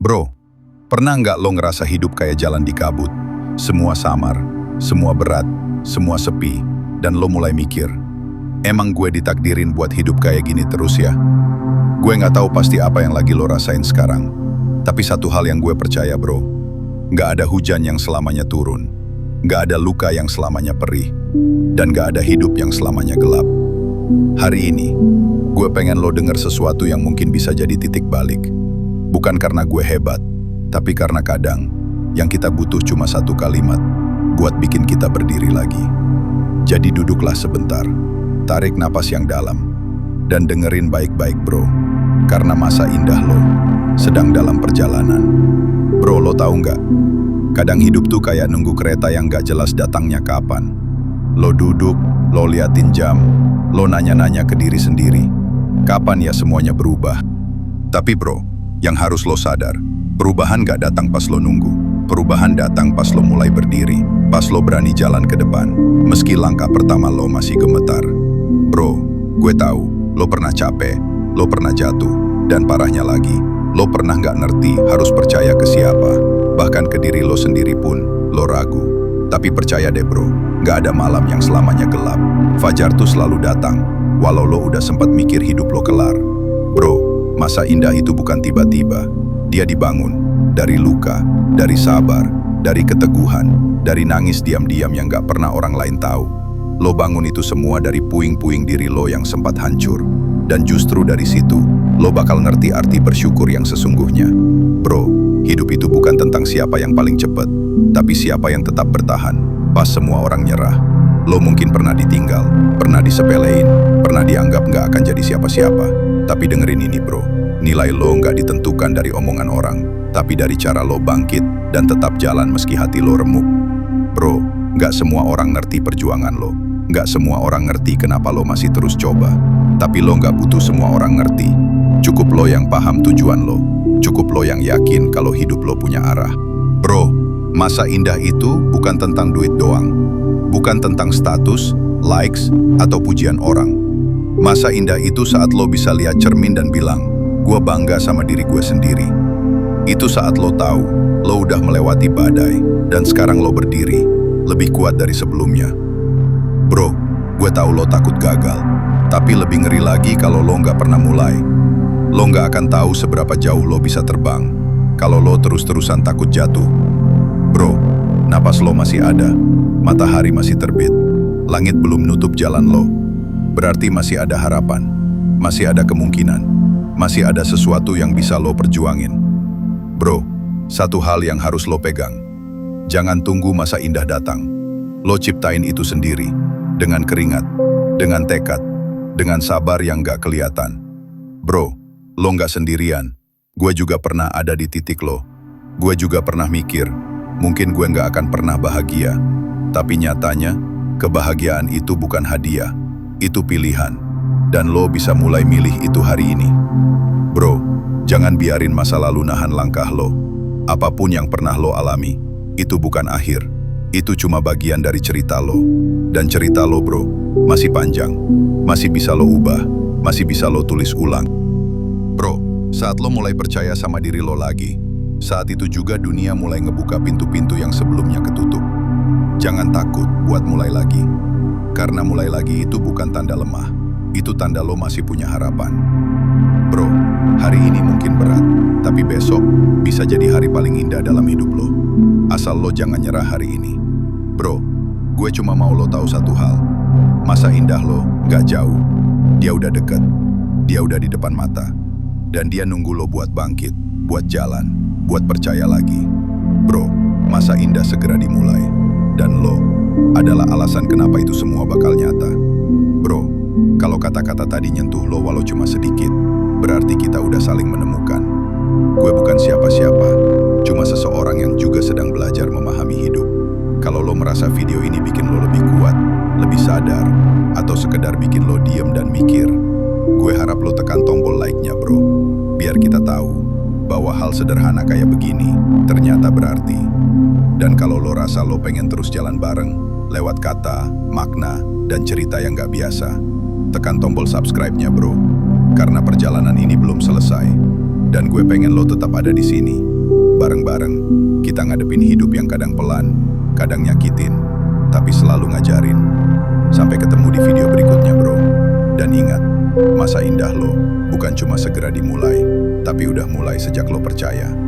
Bro, pernah nggak lo ngerasa hidup kayak jalan di kabut? Semua samar, semua berat, semua sepi, dan lo mulai mikir, emang gue ditakdirin buat hidup kayak gini terus ya? Gue nggak tahu pasti apa yang lagi lo rasain sekarang, tapi satu hal yang gue percaya bro, nggak ada hujan yang selamanya turun, nggak ada luka yang selamanya perih, dan nggak ada hidup yang selamanya gelap. Hari ini, gue pengen lo denger sesuatu yang mungkin bisa jadi titik balik. Bukan karena gue hebat, tapi karena kadang yang kita butuh cuma satu kalimat buat bikin kita berdiri lagi. Jadi duduklah sebentar, tarik napas yang dalam, dan dengerin baik-baik bro. Karena masa indah lo sedang dalam perjalanan. Bro, lo tahu nggak? Kadang hidup tuh kayak nunggu kereta yang nggak jelas datangnya kapan. Lo duduk, lo liatin jam, lo nanya-nanya ke diri sendiri, kapan ya semuanya berubah? Tapi bro, yang harus lo sadar, perubahan gak datang pas lo nunggu. Perubahan datang pas lo mulai berdiri, pas lo berani jalan ke depan, meski langkah pertama lo masih gemetar. Bro, gue tahu, lo pernah capek, lo pernah jatuh, dan parahnya lagi, lo pernah gak ngerti harus percaya ke siapa. Bahkan ke diri lo sendiri pun, lo ragu. Tapi percaya deh bro, gak ada malam yang selamanya gelap. Fajar tuh selalu datang, walau lo udah sempat mikir hidup lo kelar. Bro, masa indah itu bukan tiba-tiba. Dia dibangun dari luka, dari sabar, dari keteguhan, dari nangis diam-diam yang gak pernah orang lain tahu. Lo bangun itu semua dari puing-puing diri lo yang sempat hancur. Dan justru dari situ, lo bakal ngerti arti bersyukur yang sesungguhnya. Bro, hidup itu bukan tentang siapa yang paling cepat, tapi siapa yang tetap bertahan pas semua orang nyerah. Lo mungkin pernah ditinggal, pernah disepelein, pernah dianggap gak akan jadi siapa-siapa. Tapi dengerin ini bro, nilai lo nggak ditentukan dari omongan orang, tapi dari cara lo bangkit dan tetap jalan meski hati lo remuk. Bro, nggak semua orang ngerti perjuangan lo, nggak semua orang ngerti kenapa lo masih terus coba. Tapi lo nggak butuh semua orang ngerti, cukup lo yang paham tujuan lo, cukup lo yang yakin kalau hidup lo punya arah. Bro, masa indah itu bukan tentang duit doang, bukan tentang status, likes, atau pujian orang. Masa indah itu saat lo bisa lihat cermin dan bilang, gue bangga sama diri gue sendiri. Itu saat lo tahu, lo udah melewati badai, dan sekarang lo berdiri, lebih kuat dari sebelumnya. Bro, gue tahu lo takut gagal, tapi lebih ngeri lagi kalau lo nggak pernah mulai. Lo nggak akan tahu seberapa jauh lo bisa terbang, kalau lo terus-terusan takut jatuh. Bro, napas lo masih ada, matahari masih terbit, langit belum nutup jalan lo. Berarti masih ada harapan, masih ada kemungkinan, masih ada sesuatu yang bisa lo perjuangin. Bro, satu hal yang harus lo pegang. Jangan tunggu masa indah datang. Lo ciptain itu sendiri, dengan keringat, dengan tekad, dengan sabar yang gak kelihatan. Bro, lo gak sendirian. Gue juga pernah ada di titik lo. Gue juga pernah mikir, mungkin gue gak akan pernah bahagia. Tapi nyatanya, kebahagiaan itu bukan hadiah. Itu pilihan, dan lo bisa mulai milih itu hari ini. Bro, jangan biarin masa lalu nahan langkah lo. Apapun yang pernah lo alami, itu bukan akhir. Itu cuma bagian dari cerita lo. Dan cerita lo bro, masih panjang, masih bisa lo ubah, masih bisa lo tulis ulang. Bro, saat lo mulai percaya sama diri lo lagi, saat itu juga dunia mulai ngebuka pintu-pintu yang sebelumnya ketutup. Jangan takut buat mulai lagi. Karena mulai lagi itu bukan tanda lemah, itu tanda lo masih punya harapan. Bro, hari ini mungkin berat, tapi besok bisa jadi hari paling indah dalam hidup lo. Asal lo jangan nyerah hari ini. Bro, gue cuma mau lo tahu satu hal. Masa indah lo gak jauh, dia udah deket, dia udah di depan mata. Dan dia nunggu lo buat bangkit, buat jalan, buat percaya lagi. Bro, masa indah segera dimulai. Dan lo adalah alasan kenapa itu semua bakal nyata. Bro, kalau kata-kata tadi nyentuh lo walau cuma sedikit, berarti kita udah saling menemukan. Gue bukan siapa-siapa, cuma seseorang yang juga sedang belajar memahami hidup. Kalau lo merasa video ini bikin lo lebih kuat, lebih sadar, atau sekedar bikin lo diem dan mikir, gue harap lo tekan tombol like-nya bro. Biar kita tahu bahwa hal sederhana kayak begini ternyata berarti. Dan kalau lo rasa lo pengen terus jalan bareng, lewat kata, makna, dan cerita yang gak biasa, tekan tombol subscribe-nya bro. Karena perjalanan ini belum selesai. Dan gue pengen lo tetap ada di sini, Bareng-bareng, kita ngadepin hidup yang kadang pelan, kadang nyakitin, tapi selalu ngajarin. Sampai ketemu di video berikutnya, bro. Dan ingat, masa indah lo bukan cuma segera dimulai, tapi udah mulai sejak lo percaya.